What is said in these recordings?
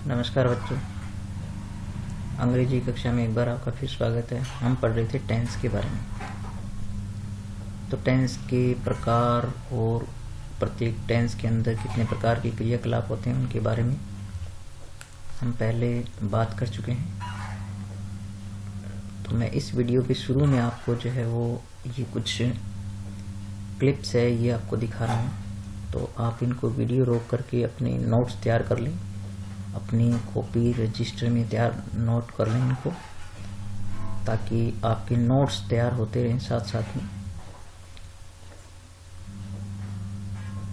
नमस्कार बच्चों, अंग्रेजी कक्षा में एक बार आपका फिर स्वागत है। हम पढ़ रहे थे टेंस के बारे में। तो टेंस के प्रकार और प्रत्येक टेंस के अंदर कितने प्रकार के क्रियाकलाप होते हैं उनके बारे में हम पहले बात कर चुके हैं। तो मैं इस वीडियो के शुरू में आपको जो है वो ये कुछ क्लिप्स है ये आपको दिखा रहा हूँ। तो आप इनको वीडियो रोक करके अपने नोट्स तैयार कर लें, अपनी कॉपी रजिस्टर में तैयार नोट कर लें इनको, ताकि आपके नोट्स तैयार होते रहें साथ साथ में।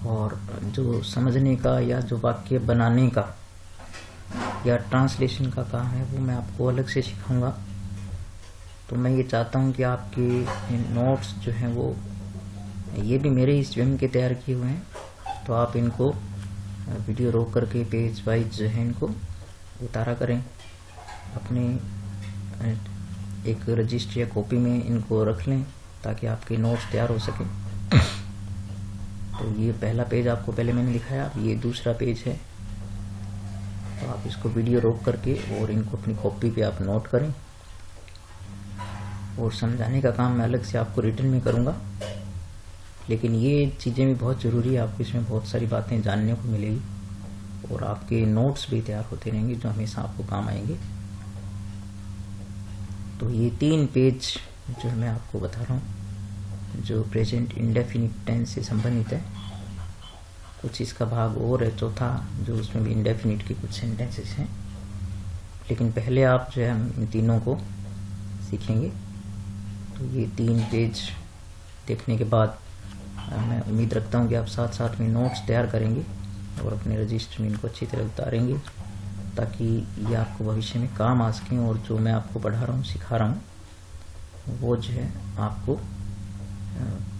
और जो समझने का या जो वाक्य बनाने का या ट्रांसलेशन का काम है वो मैं आपको अलग से सिखाऊंगा। तो मैं ये चाहता हूँ कि आपके नोट्स जो हैं वो ये भी मेरे ही स्वयं के तैयार किए हुए हैं। तो आप इनको वीडियो रोक करके पेज वाइज जो है इनको उतारा करें, अपने एक रजिस्टर या कॉपी में इनको रख लें ताकि आपके नोट्स तैयार हो सकें। तो ये पहला पेज आपको पहले मैंने दिखाया, अब ये दूसरा पेज है। तो आप इसको वीडियो रोक करके और इनको अपनी कॉपी पे आप नोट करें। और समझाने का काम मैं अलग से आपको रिटन में करूँगा, लेकिन ये चीज़ें भी बहुत ज़रूरी है। आपको इसमें बहुत सारी बातें जानने को मिलेगी और आपके नोट्स भी तैयार होते रहेंगे जो हमेशा आपको काम आएंगे। तो ये 3 पेज जो मैं आपको बता रहा हूँ जो प्रेजेंट इंडेफिनिट टेंस से संबंधित है। कुछ इसका भाग और है चौथा, जो उसमें भी इंडेफिनिट के कुछ सेंटेंसेस हैं, लेकिन पहले आप जो है इन तीनों को सीखेंगे। तो ये 3 पेज देखने के बाद मैं उम्मीद रखता हूँ कि आप साथ साथ में नोट्स तैयार करेंगे और अपने रजिस्टर में इनको अच्छी तरह उतारेंगे, ताकि ये आपको भविष्य में काम आ सकें और जो मैं आपको पढ़ा रहा हूँ सिखा रहा हूँ वो जो है आपको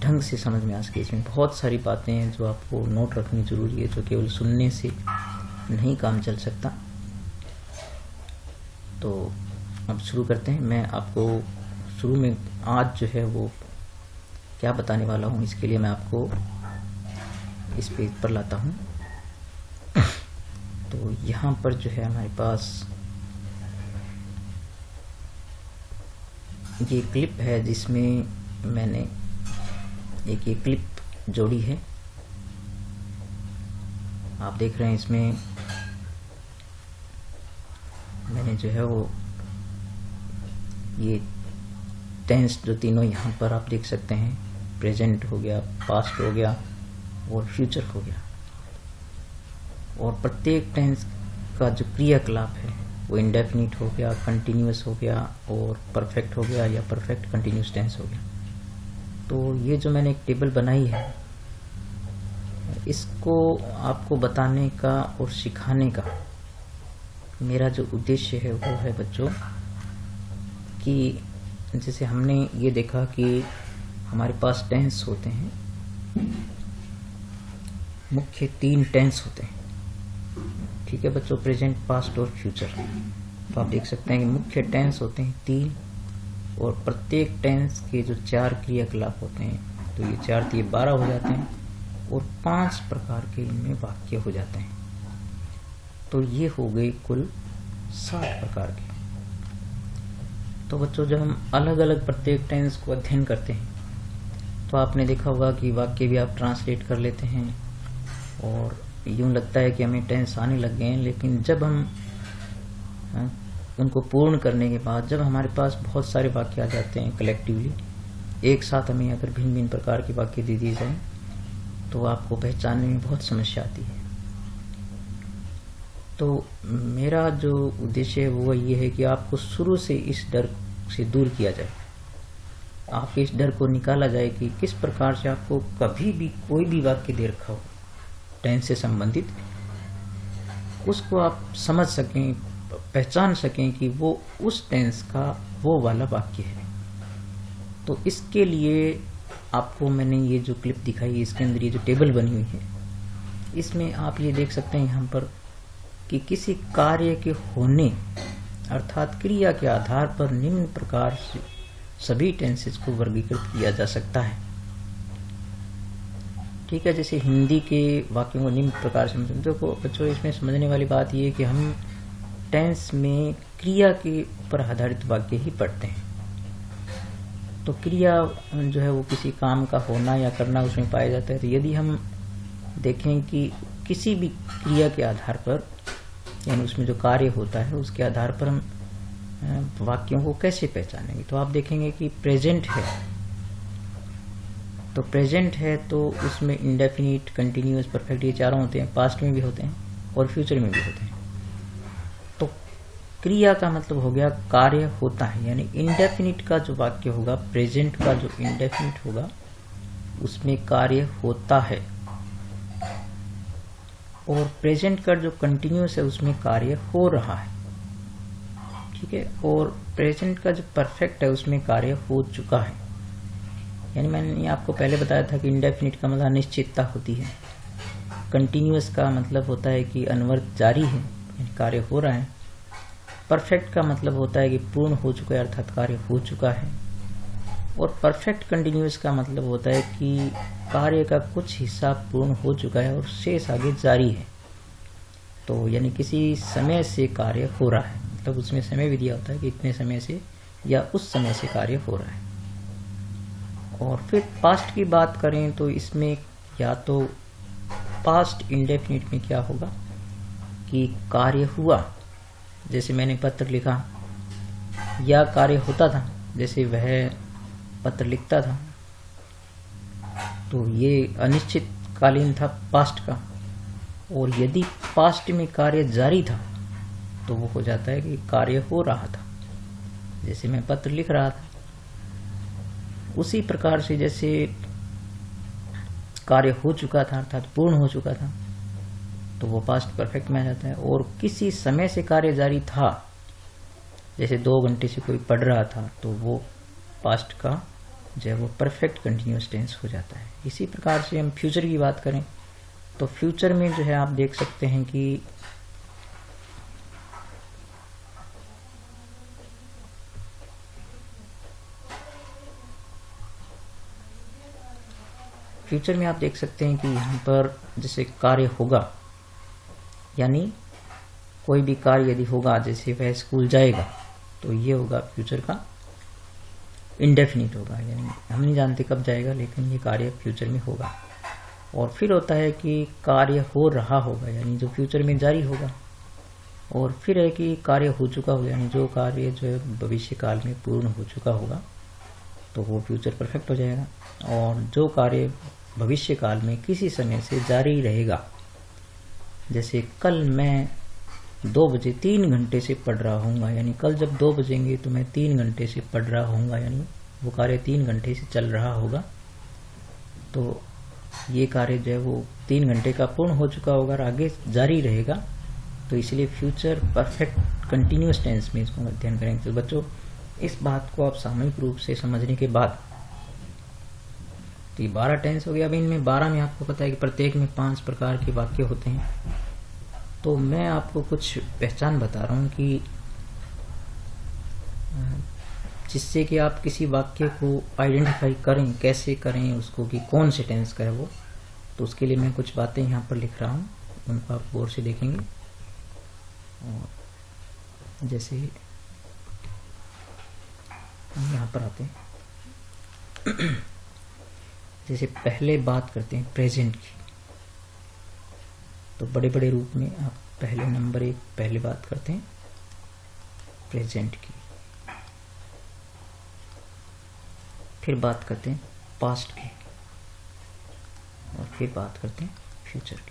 ढंग से समझ में आ सके। इसमें बहुत सारी बातें हैं जो आपको नोट रखनी जरूरी है, जो केवल सुनने से नहीं काम चल सकता। तो अब शुरू करते हैं। मैं आपको शुरू में आज जो है वो क्या बताने वाला हूँ, इसके लिए मैं आपको इस पेज पर लाता हूँ। तो यहाँ पर जो है हमारे पास ये क्लिप है जिसमें मैंने एक ये क्लिप जोड़ी है। आप देख रहे हैं इसमें मैंने जो है वो ये टेंस जो तीनों यहाँ पर आप देख सकते हैं, प्रेजेंट हो गया, पास्ट हो गया और फ्यूचर हो गया। और प्रत्येक टेंस का जो क्रियाकलाप है वो इंडेफिनिट हो गया, कंटिन्यूअस हो गया और परफेक्ट हो गया या परफेक्ट कंटिन्यूअस टेंस हो गया। तो ये जो मैंने एक टेबल बनाई है, इसको आपको बताने का और सिखाने का मेरा जो उद्देश्य है वो है बच्चों कि जैसे हमने ये देखा कि हमारे पास टेंस होते हैं, मुख्य 3 टेंस होते हैं। ठीक है बच्चों, प्रेजेंट, पास्ट और फ्यूचर। तो आप देख सकते हैं कि मुख्य टेंस होते हैं 3 और प्रत्येक टेंस के जो 4 क्रियाकलाप होते हैं, तो ये 4 3 12 हो जाते हैं और 5 प्रकार के इनमें वाक्य हो जाते हैं। तो ये हो गए कुल 7 प्रकार के। तो बच्चों जब हम अलग अलग प्रत्येक टेंस को अध्ययन करते हैं तो आपने देखा होगा कि वाक्य भी आप ट्रांसलेट कर लेते हैं और यूं लगता है कि हमें टेंस आने लग गए हैं। लेकिन जब हम उनको पूर्ण करने के बाद जब हमारे पास बहुत सारे वाक्य आ जाते हैं कलेक्टिवली, एक साथ हमें अगर भिन्न भिन्न प्रकार के वाक्य दे दिए जाएं तो आपको पहचानने में बहुत समस्या आती है। तो मेरा जो उद्देश्य है वो ये है कि आपको शुरू से इस डर से दूर किया जाए, आपके इस डर को निकाला जाए कि किस प्रकार से आपको कभी भी कोई भी वाक्य दे रखा हो टेंस से संबंधित, उसको आप समझ सकें, पहचान सकें कि वो उस टेंस का वो वाला वाक्य है। तो इसके लिए आपको मैंने ये जो क्लिप दिखाई है, इसके अंदर ये जो टेबल बनी हुई है, इसमें आप ये देख सकते हैं यहाँ पर कि किसी कार्य के होने अर्थात क्रिया के आधार पर निम्न प्रकार से सभी टेंसेस को वर्गीकृत किया जा सकता है। ठीक है, जैसे हिंदी के वाक्यों को निम्न प्रकार से देखो बच्चों, इसमें समझने वाली बात ये है कि हम टेंस में क्रिया के ऊपर आधारित वाक्य ही पढ़ते हैं। तो क्रिया जो है वो किसी काम का होना या करना उसमें पाया जाता है। तो यदि हम देखें कि किसी भी क्रिया के आधार पर, यानी उसमें जो कार्य होता है उसके आधार पर हम वाक्यों को कैसे पहचानेंगे, तो आप देखेंगे कि प्रेजेंट है, तो प्रेजेंट है तो उसमें इंडेफिनिट, कंटिन्यूअस, परफेक्ट ये चारों होते हैं, पास्ट में भी होते हैं और फ्यूचर में भी होते हैं। तो क्रिया का मतलब हो गया कार्य होता है, यानी इंडेफिनिट का जो वाक्य होगा, प्रेजेंट का जो इंडेफिनिट होगा उसमें कार्य होता है, और प्रेजेंट का जो कंटिन्यूअस है उसमें कार्य हो रहा है, ठीक है। और प्रेजेंट का जो परफेक्ट है उसमें कार्य हो चुका है। यानी मैंने आपको पहले बताया था कि इंडेफिनिट का मतलब अनिश्चितता होती है, कंटिन्यूअस का मतलब होता है कि अनवरत जारी है, यानी कार्य हो रहा है। परफेक्ट का मतलब होता है कि पूर्ण हो चुका है, अर्थात कार्य हो चुका है। और परफेक्ट कंटिन्यूअस का मतलब होता है कि कार्य का कुछ हिस्सा पूर्ण हो चुका है और शेष आगे जारी है। तो यानी किसी समय से कार्य हो रहा है, मतलब उसमें समय भी दिया होता है कि इतने समय से या उस समय से कार्य हो रहा है। और फिर पास्ट की बात करें तो इसमें या तो पास्ट इंडेफिनिट में क्या होगा कि कार्य हुआ, जैसे मैंने पत्र लिखा, या कार्य होता था, जैसे वह पत्र लिखता था। तो ये अनिश्चित कालीन था पास्ट का। और यदि पास्ट में कार्य जारी था तो वो हो जाता है कि कार्य हो रहा था, जैसे मैं पत्र लिख रहा था। उसी प्रकार से जैसे कार्य हो चुका था अर्थात पूर्ण हो चुका था तो वो पास्ट परफेक्ट में आ जाता है। और किसी समय से कार्य जारी था, जैसे 2 घंटे से कोई पढ़ रहा था, तो वो पास्ट का जो है वो परफेक्ट कंटिन्यूअस टेंस हो जाता है। इसी प्रकार से हम फ्यूचर की बात करें तो फ्यूचर में जो है आप देख सकते हैं कि फ्यूचर में आप देख सकते हैं कि यहाँ पर जैसे कार्य होगा, यानी कोई भी कार्य यदि होगा, जैसे वह स्कूल जाएगा, तो ये होगा फ्यूचर का इंडेफिनिट होगा, यानी हम नहीं जानते कब जाएगा लेकिन ये कार्य फ्यूचर में होगा। और फिर होता है कि कार्य हो रहा होगा, यानी जो फ्यूचर में जारी होगा। और फिर है कि कार्य हो चुका होगा, यानी जो कार्य जो है भविष्य काल में पूर्ण हो चुका होगा तो वो फ्यूचर परफेक्ट हो जाएगा। और जो कार्य भविष्य काल में किसी समय से जारी रहेगा, जैसे कल मैं 2 बजे 3 घंटे से पढ़ रहा हूँगा, यानी कल जब 2 बजेंगे तो मैं 3 घंटे से पढ़ रहा हूँगा, यानी वो कार्य 3 घंटे से चल रहा होगा। तो ये कार्य जो है वो 3 घंटे का पूर्ण हो चुका होगा और आगे जारी रहेगा। तो इसलिए फ्यूचर परफेक्ट कंटिन्यूअस टेंस में इसको अध्ययन करेंगे। तो बच्चों इस बात को आप सामूहिक रूप से समझने के बाद, तो ये 12 टेंस हो गया। अभी इनमें 12 में आपको पता है कि प्रत्येक में 5 प्रकार के वाक्य होते हैं। तो मैं आपको कुछ पहचान बता रहा हूँ कि जिससे कि आप किसी वाक्य को आइडेंटिफाई करें, कैसे करें उसको, कि कौन से टेंस का है वो। तो उसके लिए मैं कुछ बातें यहाँ पर लिख रहा हूँ, उनको आप गौर से देखेंगे। और जैसे हम यहाँ पर आते हैं, जैसे पहले बात करते हैं प्रेजेंट की, तो बड़े बड़े रूप में आप पहले नंबर 1 पहले बात करते हैं प्रेजेंट की, फिर बात करते हैं पास्ट की, और फिर बात करते हैं फ्यूचर की।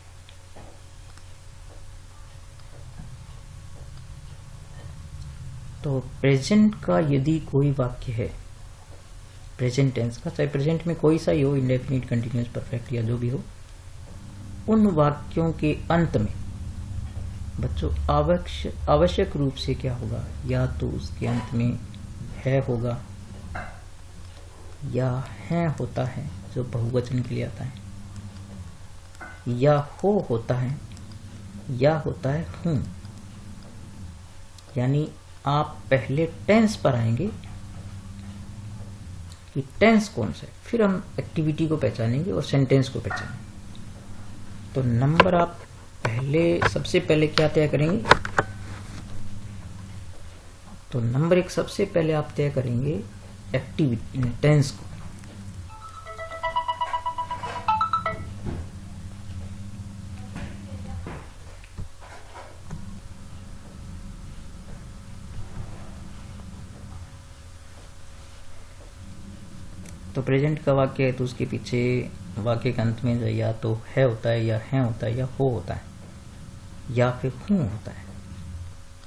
तो प्रेजेंट का यदि कोई वाक्य है, प्रेजेंट टेंस का, चाहे प्रेजेंट में कोई सा ही हो, इंडेफिनिट, कंटिन्यूअस, परफेक्ट या जो भी हो, उन वाक्यों के अंत में बच्चों आवश्यक रूप से क्या होगा, या तो उसके अंत में है होगा, या है होता है जो बहुवचन के लिए आता है, या हो होता है, या होता है हूं। यानी आप पहले टेंस पर आएंगे कि टेंस कौन सा है, फिर हम एक्टिविटी को पहचानेंगे और सेंटेंस को पहचानेंगे। तो नंबर आप पहले, सबसे पहले क्या तय करेंगे तो नंबर 1 सबसे पहले आप तय करेंगे एक्टिविटी टेंस को। तो प्रेजेंट का वाक्य है तो उसके पीछे वाक्य के अंत में जो या तो है होता है, या है होता है, या हो होता है, या फिर हूँ होता है।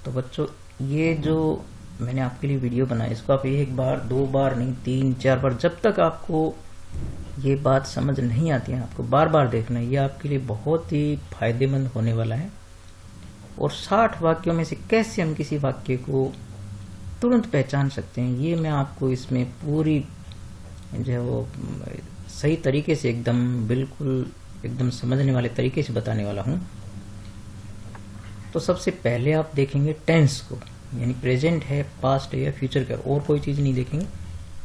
तो बच्चों ये जो मैंने आपके लिए वीडियो बनाया इसको आप एक बार, 2 बार नहीं, 3, 4 बार, जब तक आपको ये बात समझ नहीं आती है आपको बार बार देखना है। ये आपके लिए बहुत ही फायदेमंद होने वाला है। और 60 वाक्यों में से कैसे हम किसी वाक्य को तुरंत पहचान सकते हैं ये मैं आपको इसमें पूरी जो है वो सही तरीके से एकदम बिल्कुल एकदम समझने वाले तरीके से बताने वाला हूं। तो सबसे पहले आप देखेंगे टेंस को, यानी प्रेजेंट है, पास्ट है या फ्यूचर का, और कोई चीज नहीं देखेंगे।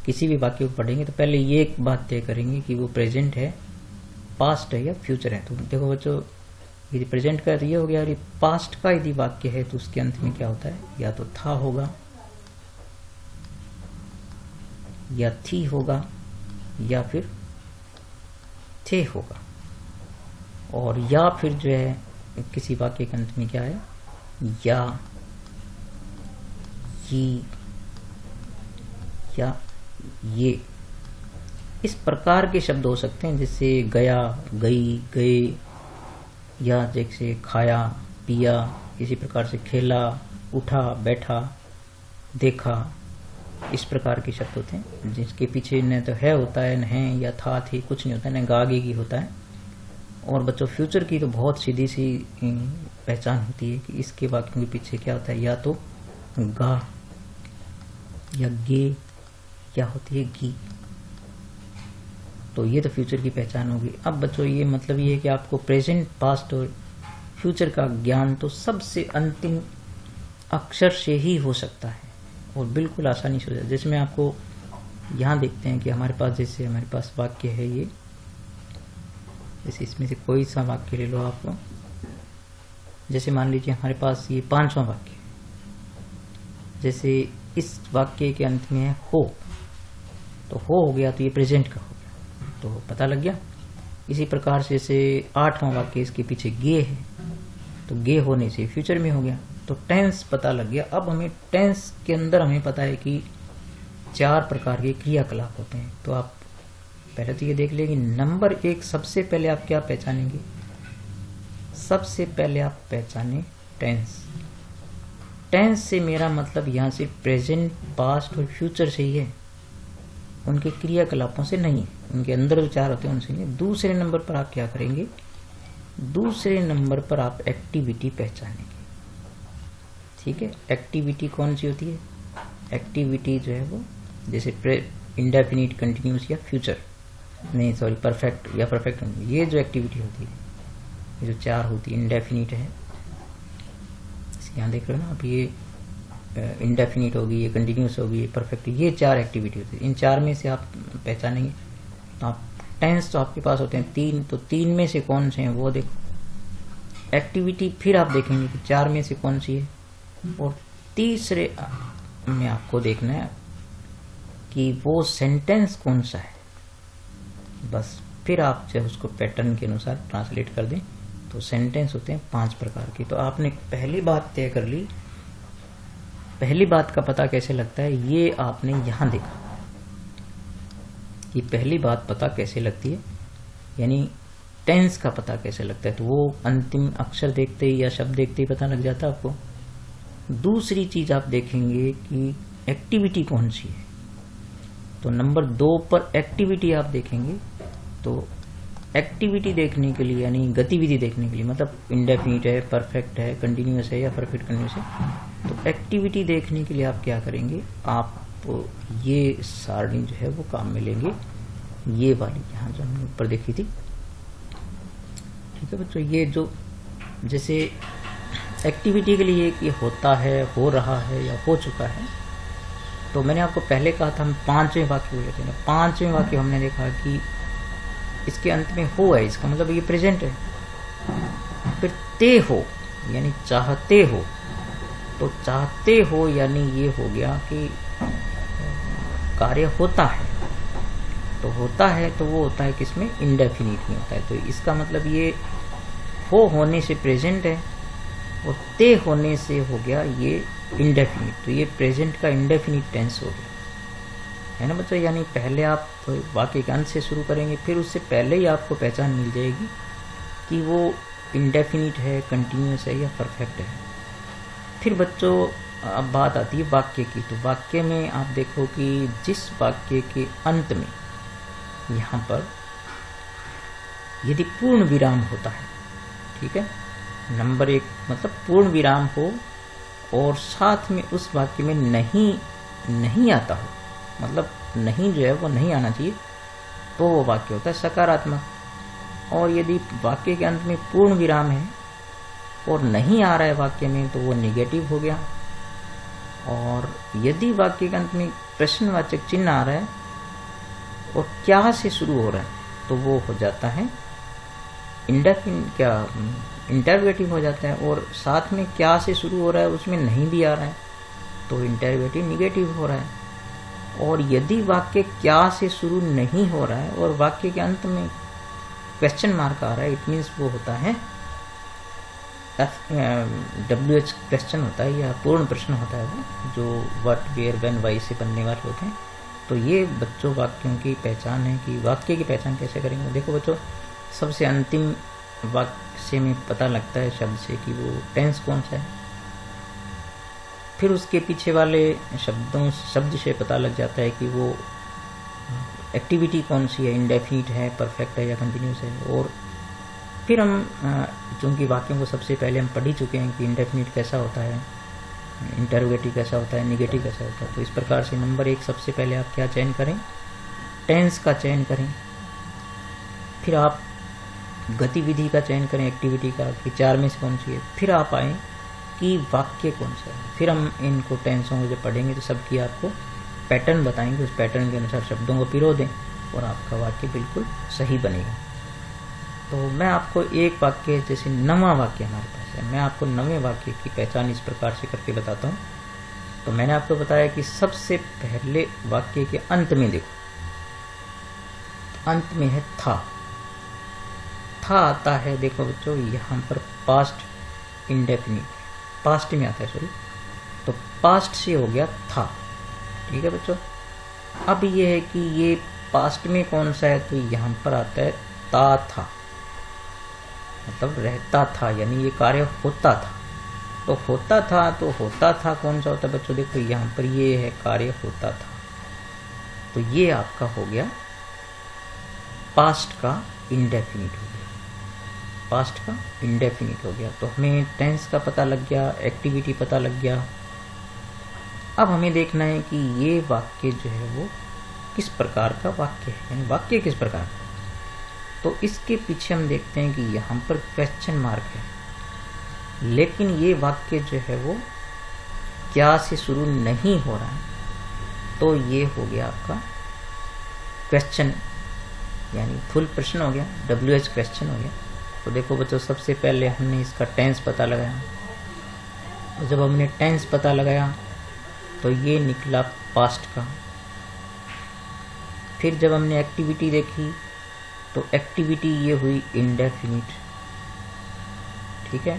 किसी भी वाक्य को पढ़ेंगे तो पहले ये एक बात तय करेंगे कि वो प्रेजेंट है, पास्ट है या फ्यूचर है। तो देखो बच्चों यदि प्रेजेंट का तो ये हो गया, और पास्ट का यदि वाक्य है तो उसके अंत में क्या होता है, या तो था होगा, या थी होगा, या फिर थे होगा। और या फिर जो है किसी वाक्य के अंत में क्या है, या, ही, या ये, इस प्रकार के शब्द हो सकते हैं। जैसे गया, गई, गए, या जैसे खाया, पिया, इसी प्रकार से खेला, उठा, बैठा, देखा, इस प्रकार के शब्द होते हैं जिसके पीछे न तो है होता है, न है या था, थी, कुछ नहीं होता है, न गागे की होता है। और बच्चों फ्यूचर की तो बहुत सीधी सी पहचान होती है कि इसके वाक्यों के पीछे क्या होता है, या तो गा, या गे, या होती है गी। तो ये तो फ्यूचर की पहचान होगी। अब बच्चों ये मतलब ये है कि आपको प्रेजेंट, पास्ट और फ्यूचर का ज्ञान तो सबसे अंतिम अक्षर से ही हो सकता है और बिल्कुल आसानी से हो जाता है। जैसे मैं आपको यहाँ देखते हैं कि हमारे पास जैसे हमारे पास वाक्य है ये, जैसे इसमें से कोई सा वाक्य ले लो आप। जैसे मान लीजिए हमारे पास ये 5वां वाक्य, जैसे इस वाक्य के अंत में है हो, तो हो गया तो ये प्रेजेंट का हो गया, तो पता लग गया। इसी प्रकार से जैसे 8वां वाक्य इसके पीछे गे है, तो गे होने से फ्यूचर में हो गया, तो टेंस पता लग गया। अब हमें टेंस के अंदर हमें पता है कि 4 प्रकार के क्रियाकलाप होते हैं। तो आप पहले तो ये देख लेंगे नंबर 1 सबसे पहले आप क्या पहचानेंगे, सबसे पहले आप पहचाने टेंस। टेंस से मेरा मतलब यहाँ से प्रेजेंट, पास्ट और फ्यूचर से ही है, उनके क्रियाकलापों से नहीं, उनके अंदर जो 4 होते हैं उनसे नहीं। दूसरे नंबर पर आप क्या करेंगे, दूसरे नंबर पर आप एक्टिविटी पहचानेंगे। ठीक है, एक्टिविटी कौन सी होती है, एक्टिविटी जो है वो जैसे इंडेफिनिट, कंटिन्यूस या फ्यूचर, नहीं सॉरी परफेक्ट या परफेक्ट, ये जो एक्टिविटी होती है ये जो 4 होती है, इंडेफिनिट है, यहाँ देख रहे हो ना आप, ये इंडेफिनिट होगी, ये कंटिन्यूस होगी, ये परफेक्ट, ये 4 एक्टिविटी होती है। इन 4 में से आप पहचानेंगे। तो आप टेंस तो आपके पास होते हैं 3, तो 3 में से कौन से हैं वो देखो। एक्टिविटी फिर आप देखेंगे कि 4 में से कौन सी है, और तीसरे में आपको देखना है कि वो सेंटेंस कौन सा है। बस फिर आप चाहे उसको पैटर्न के अनुसार ट्रांसलेट कर दें। तो सेंटेंस होते हैं 5 प्रकार के। तो आपने पहली बात तय कर ली। पहली बात का पता कैसे लगता है ये आपने यहां देखा कि पहली बात पता कैसे लगती है, यानी टेंस का पता कैसे लगता है। तो वो अंतिम अक्षर देखते ही या शब्द देखते ही पता लग जाता है आपको। दूसरी चीज आप देखेंगे कि एक्टिविटी कौन सी है। तो नंबर 2 पर एक्टिविटी आप देखेंगे। तो एक्टिविटी देखने के लिए यानी गतिविधि देखने के लिए, मतलब इंडेफिनिट है, परफेक्ट है, कंटिन्यूअस है या परफेक्ट कंटिन्यूअस है, तो एक्टिविटी देखने के लिए आप क्या करेंगे, आप ये सारणी जो है वो काम में लेंगे, ये वाली यहाँ जो हमने ऊपर देखी थी। ठीक है बच्चों, ये जो जैसे एक्टिविटी के लिए ये होता है, हो रहा है या हो चुका है, तो मैंने आपको पहले कहा था हम 5वें वाक्य को लेते हैं। 5वें वाक्य हमने देखा कि इसके अंत में हो है, इसका मतलब ये प्रेजेंट है। फिर ते हो यानी चाहते हो, तो चाहते हो यानी ये हो गया कि कार्य होता है, तो होता है तो वो होता है किसमें, इंडेफिनिट में होता है। तो इसका मतलब ये हो होने से प्रेजेंट है और ते होने से हो गया ये इंडेफिनिट, तो ये प्रेजेंट का इंडेफिनिट टेंस हो गया, है ना बच्चों। यानी पहले आप वाक्य के अंत से शुरू करेंगे, फिर उससे पहले ही आपको पहचान मिल जाएगी कि वो इंडेफिनिट है, कंटिन्यूस है या परफेक्ट है। फिर बच्चों अब बात आती है वाक्य की। तो वाक्य में आप देखो कि जिस वाक्य के अंत में यहाँ पर यदि पूर्ण विराम होता है, ठीक है, नंबर 1 मतलब पूर्ण विराम हो और साथ में उस वाक्य में नहीं आता हो, मतलब नहीं जो है वो नहीं आना चाहिए, तो वो वाक्य होता है सकारात्मक। और यदि वाक्य के अंत में पूर्ण विराम है और नहीं आ रहा है वाक्य में, तो वो निगेटिव हो गया। और यदि वाक्य के अंत में प्रश्नवाचक चिन्ह आ रहा है और क्या से शुरू हो रहा है, तो वो हो जाता है इंटरवेटिव हो जाता है। और साथ में क्या से शुरू हो रहा है उसमें नहीं भी आ रहा है, तो इंटरवेटिव निगेटिव हो रहा है। और यदि वाक्य क्या से शुरू नहीं हो रहा है और वाक्य के अंत में क्वेश्चन मार्क आ रहा है, इट मीन्स वो होता है WH क्वेश्चन होता है या पूर्ण प्रश्न होता है, वो जो व्हाट वेयर व्हेन वाई से बनने वाले होते हैं। तो ये बच्चों वाक्यों की पहचान है कि वाक्य की पहचान कैसे करेंगे। देखो बच्चों, सबसे अंतिम वाक्य से में पता लगता है शब्द से कि वो टेंस कौन सा है, फिर उसके पीछे वाले शब्द से पता लग जाता है कि वो एक्टिविटी कौन सी है, इंडेफिनिट है, परफेक्ट है या कंटिन्यूस है। और फिर हम चूंकि वाक्यों को सबसे पहले हम पढ़ ही चुके हैं कि इंडेफिनिट कैसा होता है, इंटरोगेटिव कैसा होता है, निगेटिव कैसा होता है। तो इस प्रकार से नंबर 1 सबसे पहले आप क्या चयन करें, टेंस का चयन करें। फिर आप गतिविधि का चयन करें, एक्टिविटी का, कि 4 में से कौन सी है। फिर आप आए कि वाक्य कौन सा है। फिर हम इनको टेंसों को जब पढ़ेंगे तो सबकी आपको पैटर्न बताएंगे, उस पैटर्न के अनुसार शब्दों को पिरो दें और आपका वाक्य बिल्कुल सही बनेगा। तो मैं आपको एक वाक्य, जैसे 9वां वाक्य हमारे पास है, मैं आपको 9वें वाक्य की पहचान इस प्रकार से करके बताता हूँ। तो मैंने आपको बताया कि सबसे पहले वाक्य के अंत में देखो, अंत में है था आता है। देखो बच्चों, यहाँ पर पास्ट इंडेफिनिट, पास्ट में आता है, सॉरी, तो पास्ट से हो गया था, ठीक है बच्चों। अब ये है कि ये पास्ट में कौन सा है, तो यहाँ पर आता है था, मतलब रहता था, यानी ये कार्य होता था। तो होता था, तो होता था कौन सा होता है बच्चों, देखो यहाँ पर ये है कार्य होता था, तो ये आपका हो गया पास्ट का इंडेफिनिट हो गया, पास्ट का इंडेफिनिट हो गया। तो हमें टेंस का पता लग गया, एक्टिविटी पता लग गया। अब हमें देखना है कि ये वाक्य जो है वो किस प्रकार का वाक्य है, यानी वाक्य किस प्रकार का। तो इसके पीछे हम देखते हैं कि यहाँ पर क्वेश्चन मार्क है, लेकिन ये वाक्य जो है वो क्या से शुरू नहीं हो रहा है, तो ये हो गया आपका क्वेश्चन, यानी फुल प्रश्न हो गया, WH क्वेश्चन हो गया। तो देखो बच्चों, सबसे पहले हमने इसका टेंस पता लगाया, तो जब हमने टेंस पता लगाया तो ये निकला पास्ट का। फिर जब हमने एक्टिविटी देखी तो एक्टिविटी ये हुई इंडेफिनिट, ठीक है।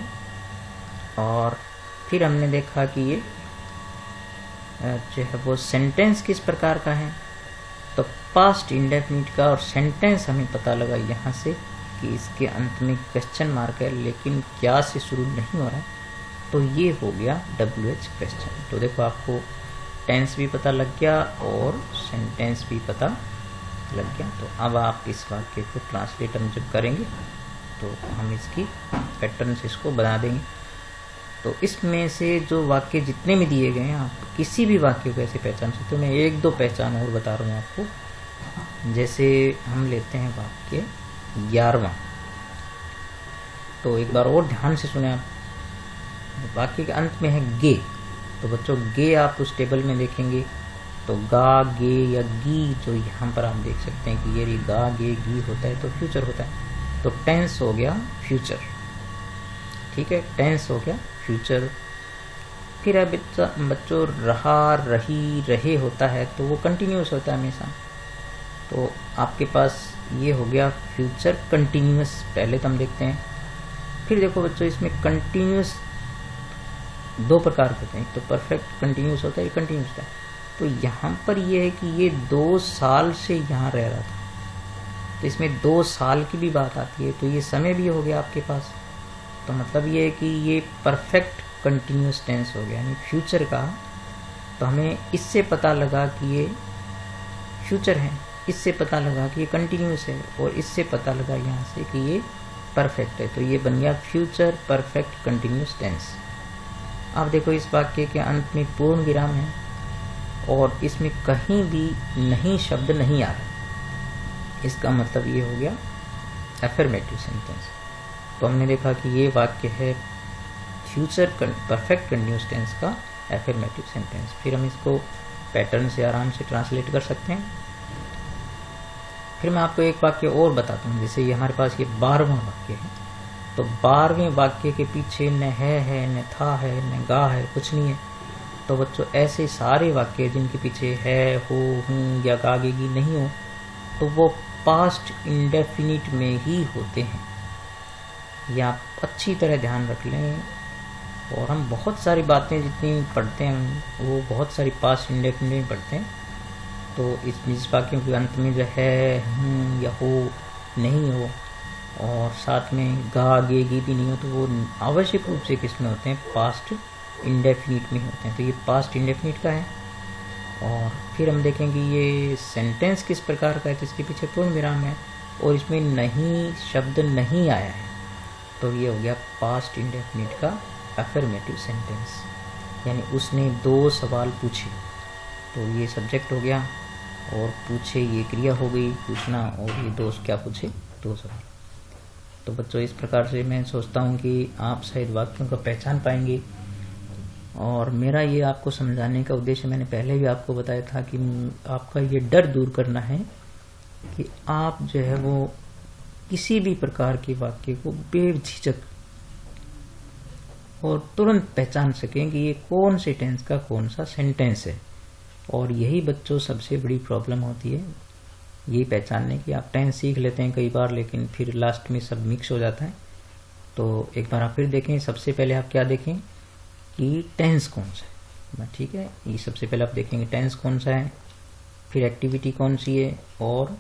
और फिर हमने देखा कि ये जो है वो सेंटेंस किस प्रकार का है, तो पास्ट इंडेफिनिट का। और सेंटेंस हमें पता लगा यहाँ से कि इसके अंत में क्वेश्चन मार्क है, लेकिन क्या से शुरू नहीं हो रहा है, तो ये हो गया WH क्वेश्चन। तो देखो, आपको टेंस भी पता लग गया और सेंटेंस भी पता लग गया। तो अब आप इस वाक्य को ट्रांसलेट हम जब करेंगे तो हम इसकी पैटर्न से इसको बना देंगे। तो इसमें से जो वाक्य जितने भी दिए गए हैं, आप किसी भी वाक्य को ऐसे पहचान सकते हो। मैं 1-2 पहचान और बता रहा हूँ आपको। जैसे हम लेते हैं वाक्य 11वां, तो एक बार और ध्यान से सुने आप। वाक्य के अंत में है गे, तो बच्चों गे आप उस टेबल में देखेंगे तो गा, गे या गी, जो यहाँ पर आप देख सकते हैं कि ये गा, गे, गी होता है तो फ्यूचर होता है। तो टेंस हो गया फ्यूचर, ठीक है, टेंस हो गया फ्यूचर। फिर है बच्चों रहा, रही, रहे होता है तो वो कंटिन्यूस होता है हमेशा। तो आपके पास ये हो गया फ्यूचर कंटिन्यूस, पहले तो हम देखते हैं। फिर देखो बच्चों इसमें कंटिन्यूस दो प्रकार के होते हैं, एक तो परफेक्ट कंटिन्यूस होता है, एक कंटिन्यूस होता है। तो यहाँ पर ये है कि ये 2 साल से यहाँ रह रहा था, तो इसमें 2 साल की भी बात आती है, तो ये समय भी हो गया आपके पास। तो मतलब ये है कि ये परफेक्ट कंटिन्यूस टेंस हो गया, यानी फ्यूचर का। तो हमें इससे पता लगा कि ये फ्यूचर है, इससे पता लगा कि ये कंटिन्यूस है, और इससे पता लगा यहाँ से कि ये परफेक्ट है। तो ये बन गया फ्यूचर परफेक्ट कंटिन्यूस टेंस। अब देखो इस वाक्य के अंत में पूर्ण विराम है और इसमें कहीं भी नहीं शब्द नहीं आ रहा, इसका मतलब ये हो गया एफर्मेटिव सेंटेंस। तो हमने देखा कि ये वाक्य है फ्यूचर परफेक्ट कंटिन्यूस टेंस का एफर्मेटिव सेंटेंस। फिर हम इसको पैटर्न से आराम से ट्रांसलेट कर सकते हैं। फिर मैं आपको एक वाक्य और बताता हूँ, जैसे ये हमारे पास ये 12वां वाक्य है। तो 12वें वाक्य के पीछे न है, न था है, न गा है, कुछ नहीं है। तो बच्चों ऐसे सारे वाक्य जिनके पीछे है, हो, हूँ या गागेगी नहीं हो, तो वो पास्ट इंडेफिनिट में ही होते हैं। ये आप अच्छी तरह ध्यान रख लें। और हम बहुत सारी बातें जितनी पढ़ते हैं वो बहुत सारी पास्ट इंडेफिनिट में पढ़ते हैं। तो इस वाक्यों के अंत में जो है, हूँ या हो, नहीं हो, और साथ में गा, गेगी भी नहीं हो, तो वो आवश्यक रूप से किसमें होते हैं, पास्ट इंडेफिनिट में होते हैं। तो ये पास्ट इंडेफिनिट का है। और फिर हम देखेंगे ये सेंटेंस किस प्रकार का है, तो इसके पीछे पूर्ण विराम है और इसमें नहीं शब्द नहीं आया है। तो ये हो गया पास्ट इंडेफिनिट का अफर्मेटिव सेंटेंस, यानी उसने 2 सवाल पूछे। तो ये सब्जेक्ट हो गया और पूछे ये क्रिया हो गई, पूछना, और ये 2 क्या पूछे, 2 सवाल। तो बच्चों इस प्रकार से मैं सोचता हूँ कि आप शायद वाक्यों को पहचान पाएंगे। और मेरा ये आपको समझाने का उद्देश्य मैंने पहले भी आपको बताया था कि आपका ये डर दूर करना है कि आप जो है वो किसी भी प्रकार के वाक्य को बेझिझक और तुरंत पहचान सकें कि ये कौन से टेंस का कौन सा सेंटेंस है। और यही बच्चों सबसे बड़ी प्रॉब्लम होती है, ये पहचानने की। आप टेंस सीख लेते हैं कई बार, लेकिन फिर लास्ट में सब मिक्स हो जाता है। तो एक बार आप फिर देखें। सबसे पहले आप क्या देखें कि टेंस कौन सा है, ठीक है। ये सबसे पहले आप देखेंगे टेंस कौन सा है, फिर एक्टिविटी कौन सी है, और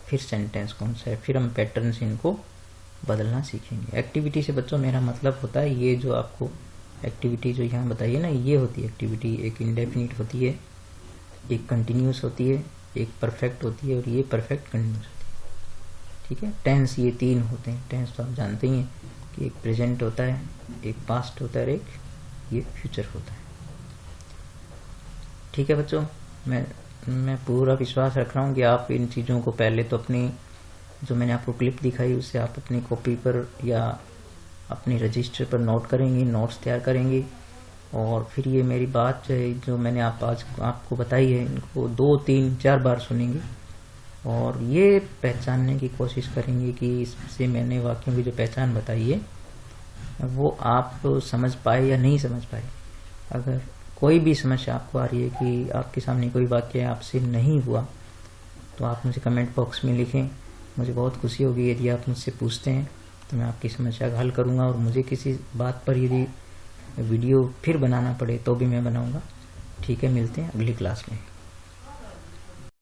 फिर सेंटेंस कौन सा है। फिर हम पैटर्न से इनको बदलना सीखेंगे। एक्टिविटी से बच्चों मेरा मतलब होता है ये जो आपको एक्टिविटी जो यहाँ बताइए ना, ये होती है एक्टिविटी। एक इंडेफिनिट होती है, एक कंटिन्यूस होती है, एक परफेक्ट होती है, और ये परफेक्ट कंटिन्यूस होती है, ठीक है। टेंस ये 3 होते हैं। टेंस तो आप जानते ही हैं कि एक प्रेजेंट होता है, एक पास्ट होता है, और एक ये फ्यूचर होता है, ठीक है बच्चों। मैं पूरा विश्वास रख रहा हूँ कि आप इन चीज़ों को पहले तो अपनी जो मैंने आपको क्लिप दिखाई उससे आप अपनी कॉपी पर या अपने रजिस्टर पर नोट करेंगे, नोट्स तैयार करेंगे। और फिर ये मेरी बात जो मैंने आज आपको बताई है, इनको 2, 3, 4 बार सुनेंगे और ये पहचानने की कोशिश करेंगे कि इससे मैंने वाक्यों की जो पहचान बताई है वो आप समझ पाए या नहीं समझ पाए। अगर कोई भी समस्या आपको आ रही है कि आपके सामने कोई वाक्य आपसे नहीं हुआ, तो आप मुझे कमेंट बॉक्स में लिखें। मुझे बहुत खुशी होगी यदि आप मुझसे पूछते हैं, तो मैं आपकी समस्या का हल करूंगा। और मुझे किसी बात पर यदि वीडियो फिर बनाना पड़े तो भी मैं बनाऊंगा, ठीक है। मिलते हैं अगली क्लास में।